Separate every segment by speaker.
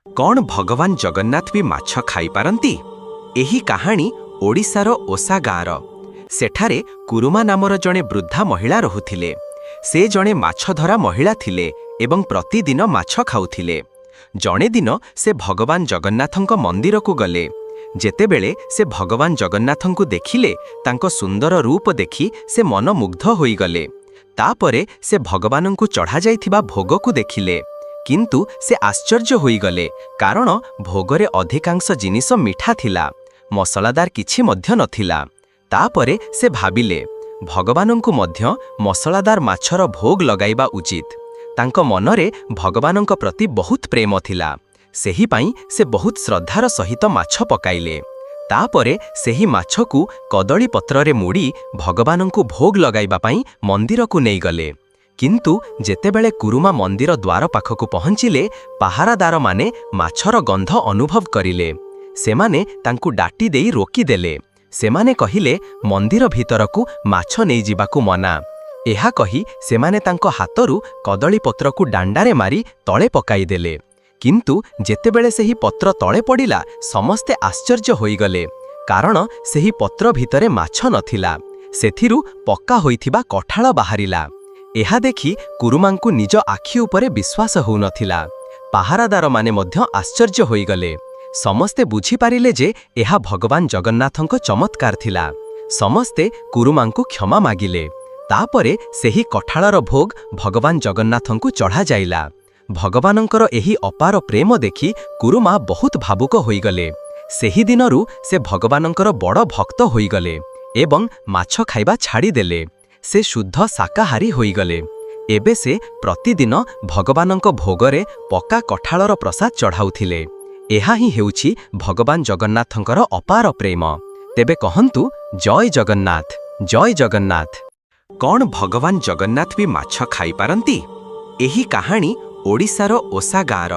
Speaker 1: कौन भगवान जगन्नाथ भी माछ खाई पारंती? एही कहानी ओडिशार ओसा गाँर। सेठारे कुरुमा नामर जड़े वृद्धा महिला रहुथिले। से जड़े माछधरा महिला थिले एवं प्रतिदिन माछ खाउथिले। जणे दिन से भगवान जगन्नाथंक मंदिर को गले। जेतेबेले से भगवान जगन्नाथंकु देखिले तांको सुंदर रूप देखि से मन मुग्ध होई गले। तापरे से भगवानंकु चढ़ा जाइथिबा भोग को देखिले, किंतु से आश्चर्य होई गले कारण भोगरे अधिकांश जिनिस मिठा थिला, मसलादार किछि मध्य नथिला। तापरे से भाबिले भगवानंकु मध्य मसलादार माछर भोग लगाइबा उचित। तांको मनरे भगवानंक प्रति बहुत प्रेम थिला, सेही पाई से बहुत श्रद्धार सहित माछ पकाइले। तापरे सेही माछकु कदली पत्ररे मुड़ी भगवानंकु भोग लगाइबा पाई मंदिर को नहीं गले। किंतु जेतेबेले कुरुमा मंदिर द्वार पाखकु पहुँचिले, पहारादार माने माछर गंध अनुभव करिले। सेमाने तांकु डाटी देई रोकी देले। सेमाने कहिले मंदिर भितरकु माछ नहीं जिबाकु मना। एहा कही सेमाने तांको हातरु कदली पत्रकु डांडारे मारी तळे पकाई देले। किंतु जेतेबेले सेही पत्र तळे पड़िला, समस्ते आश्चर्य होईगले कारण सेही पत्र भितरे माछ नथिला, सेथिरु पक्का होइथिबा कठाळ बाहरिला। एहा देखि कुरुमांकु निज आखि उपरे विश्वास होउ नथिला। पहारादार माने मध्य आश्चर्य होईगले। समस्ते बुझी पारिले जे एहा भगवान जगन्नाथंक चमत्कार थिला। समस्ते कुरुमांकु क्षमा मागिले। तापरे सेही कठाळर भोग भगवान जगन्नाथंकु चढ़ा जाइला। भगवानंकर एही अपार प्रेम देखि कुरुमा बहुत भावुक होईगले। सेही दिनरु से भगवानंकर बड़ भक्त होईगले एवं माछ खाइबा छाड़ी देले। से शुद्ध शाकाहारी होईगले। एबे से प्रतिदिन भगवानंक भोगरे पक्का कठाळर प्रसाद चढ़ाउथिले। एहा ही हेउछि भगवान जगन्नाथंकर अपार प्रेम। तेबे कहंतु जय जगन्नाथ, जय जगन्नाथ। कौन भगवान जगन्नाथ भी माछ खाई पारंती? एही कहानी ओडिशार ओसा गाँर।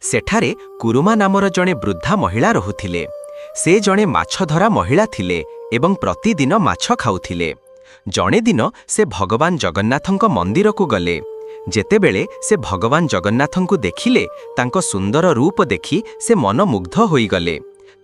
Speaker 1: सेठारे कुरुमा नामर जड़े वृद्धा महिला रहुथिले। से जड़े माछधरा महिला थिले एवं प्रतिदिन माछ खाउथिले। जणे दिन से भगवान जगन्नाथंक मंदिर को गले। जेतेबेले से भगवान जगन्नाथंकु देखिले तांको सुंदर रूप देखि से मन मुग्ध होई गले।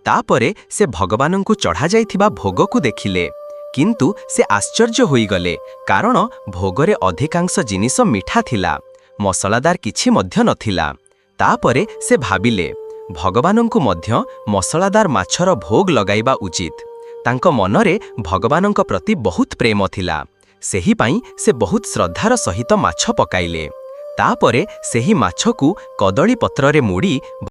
Speaker 1: तापरे से भगवानंकु चढ़ा जाइथिबा भोग को देखिले, किंतु से आश्चर्य होई गले कारण भोगरे अधिकांश जिनिस मिठा थिला, मसलादार किछि मध्य नथिला। तापरे से भाबिले भगवानंकु मध्य मसलादार माछर भोग लगाइबा उचित। तांको मनरे भगवानंक प्रति बहुत प्रेम थिला, सेही पाई से बहुत श्रद्धार सहित माछ पकाइले। तापरे सेही माछकु कदली पत्ररे मुड़ी